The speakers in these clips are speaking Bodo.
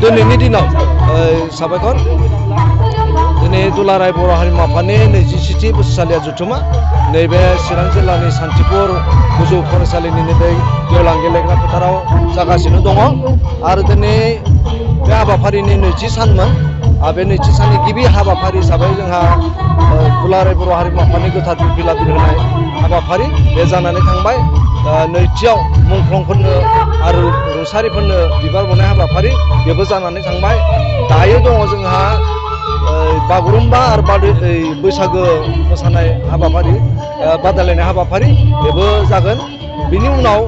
दिनैनि दिनाव साबायखर दिनै दुलाराय बर' हारिमु आफादनि 27थि बोसोरसालिया जथुमा नैबे चिरां जिल्लानि सान्थिपुर गोजौ फरायसालिनि नैबे गेवलां गेलेग्रा फोथाराव जागासिनो दङ आरो दिनै बे हाबाफारिनि नैथि सानमोन बे नैथि साननि गिबि हाबाफारि हिसाबै जोंहा दुलाराय बर' हारिमु आफादनि गोथार बिरबिला बिरहोनाय हाबाफारि बे जानानै थांबाय नैथियाव मुंख्लंफोरनो आरो रुंसारिफोरनो बिबार बावनाय हाबाफारि बेबो जानानै थांबाय दायो दङ जोंहा बागुरुम्बा आरो बैसागो मोसानाय हाबाफारि बादायलायनाय हाबाफारि बेबो जागोन बिनि उनाव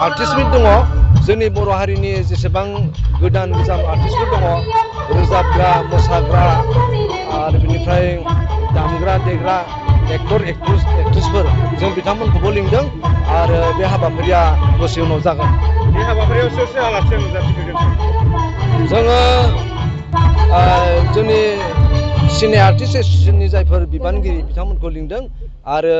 आर्टिस्ट मिट दङ जोंनि बर' हारिनि जेसेबां गोदान गोजाम आर्टिस्टफोर दङ रोजाबग्रा मोसाग्रा आरो बिनिफ्राय दामग्रा देग्रा एक्टर एक्ट्रेसफोर जों बिथांमोनखौबो लिंदों आरो बे हाबाफारिया दसे उनाव जागोन बे हाबाफारियाव सोर सोर आलासि नुजाथिफैगोन जोङो जोंनि सिने आर्टिस्ट एस'सिएशननि जायफोर बिबानगिरि बिथांमोनखौ लिंदों आरो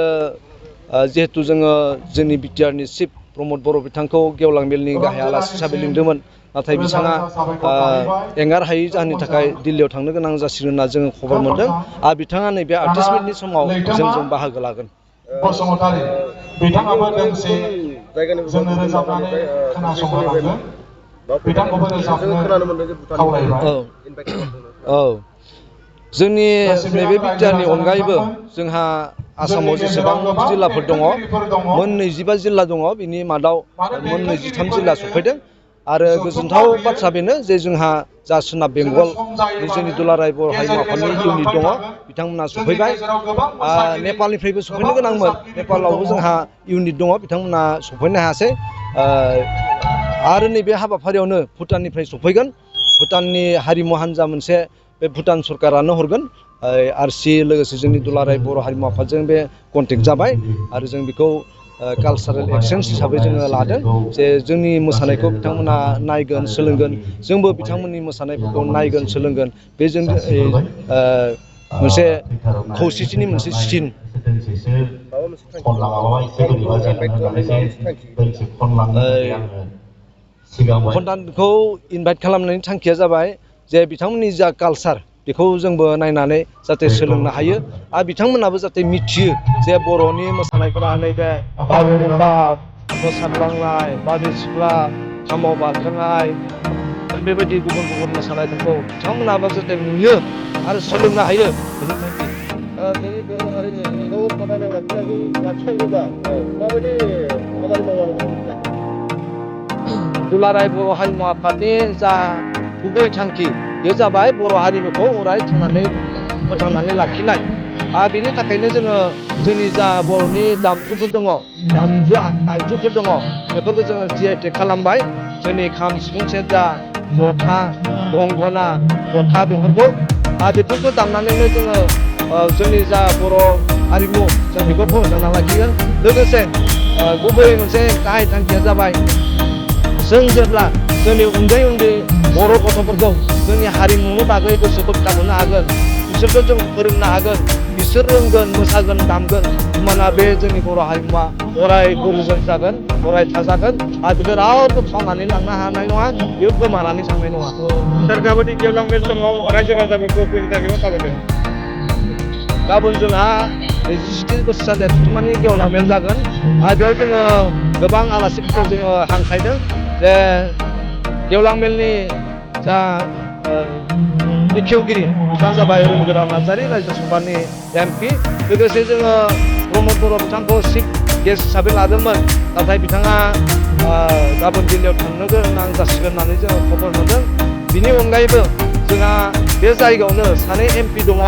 जिहेतु जोङो जोंनि बिटिआरनि चिफ प्रमद बर' बिथांखौ गेवलां मेलनि गाहाय आलासि हिसाबै लिंदोंमोन नाथाय बिथाङा एंगार हायै जाहोननि थाखाय दिल्लीयाव थांनो गोनां जासिगोन होनना जोङो खबर मोन्दों आरो बिथाङा नैबे आर्टिस्ट मिटनि समाव जोंजों बाहागो लागोन बसुमतारी बिथाङाबो दोंसे जोंनो रोजाबनानै खोनासंहोलांगोन बिथांखौबो रोजाबनो खावलायबाय औ जोंनि नैबे बिटिआरनि अनगायैबो जोंहा आसामाव जेसेबां जिल्लाफोर दङ मोन 25 जिल्ला दङ बिनि मादाव मोन 23 जिल्ला सफैदों आरो गोजोनथाव बाथ्रा बेनो जे जोंहा जा सोनाब बेंगलनि जोंनि दुलाराय बर' हारिमु आफादनि इउनिट दङ बिथांमोना सफैबाय नेपालनिफ्रायबो सफैनो गोनांमोन नेपालावबो जोंहा इउनिट दङ बिथांमोना सफैनो हायासै आरो नैबे हाबाफारियावनो भुटाननिफ्राय सफैगोन भुटाननि हारिमु हान्जा मोनसे बे भुटान सरकारानो हरगोन आरसि लोगोसे जोंनि दुलाराय बर' हारिमु आफादजों बे कन्टेक्ट जाबाय आरो जों बेखौ कालचारेल एक्सचेन्ज हिसाबै जोङो लादों जे जोंनि मोसानायखौ बिथांमोना नायगोन सोलोंगोन जोंबो बिथांमोननि मोसानायफोरखौ नायगोन सोलोंगोन बे जों मोनसे खौसेथिनि मोनसे सिन भुटानखौ इनभाइट खालामनायनि थांखिया जाबाय जे बिथांमोननि जा कालचार बेखौ जोंबो नायनानै जाहाथे सोलोंनो हायो आरो बिथांमोनाबो जाहाथे मिथियो जे बर'नि मोसानायफोरा नैबे बागुरुम्बा मोसाग्लांनाय बारदै सिख्ला खामाव बारखोनाय बेबायदि गुबुन गुबुन मोसानायफोरखौ बिथांमोनाबो जाहाथे नुयो आरो सोलोंनो हायो दुलाराय बर' हारिमु आफादनि जा गुबै थांखि बे जाबाय बर' हारिमुखौ अराय फोथांनानै लाखिनाय आरो बेनि थाखायनो जोङो जोंनि जा बर'नि दामजुफोर दङ आगजुफोर दङ बेफोरखौ जोङो जिआइटेक खालामबाय जोंनि खाम सिफुं सेरजा जथा गंगना थरखा बेफोरखौ दामनानैनो जोङो जोंनि जा बर' हारिमु जों बेखौ फोथांना लाखिगोन लोगोसे गुबै मोनसे गाहाय थांखिया जाबाय जों जेब्ला जोंनि उन्दै बर' गथ'फोरखौ जोंनि हारिमुनि बागै गोसो बोगथाबहोनो हागोन बिसोरखौ जों फोरोंनो हागोन बिसोर रोंगोन मोसागोन दामगोन होमबाना बे जोंनि बर' हारिमुवा अराय गोजोन जागोन अराय थाजागोन आरो बेखौ रावबो खावनानै लांनो हानाय नङा बेयो गोमानानै थांनाय नङा सार गाबोन गेवलां मेल समाव रायजो राजाफोरखौ फैनो थाखाय मा खालामदों गाबोन जोंहा 27 बोसोरसालिया जथुमानि गेवलां मेल जागोन आरो बेयाव जोङो गोबां आलासिफोरखौ जोङो हांख्रायदों जे गेवलां मेलनि जा बेखेवगिरि बिथाङा जाबाय अरुणगोरा नार्जारि राज्यसभानि MP लोगोसे जोङो प्रमद बर' बिथांखौ चिफ गेस्ट हिसाबै लादोंमोन नाथाय बिथाङा गाबोन दिल्लीयाव थांनो गोनां जासिगोन होननानै जोङो खबर मोनदों बिनि अनगायैबो जोंहा बे जायगायावनो सानै MP दङ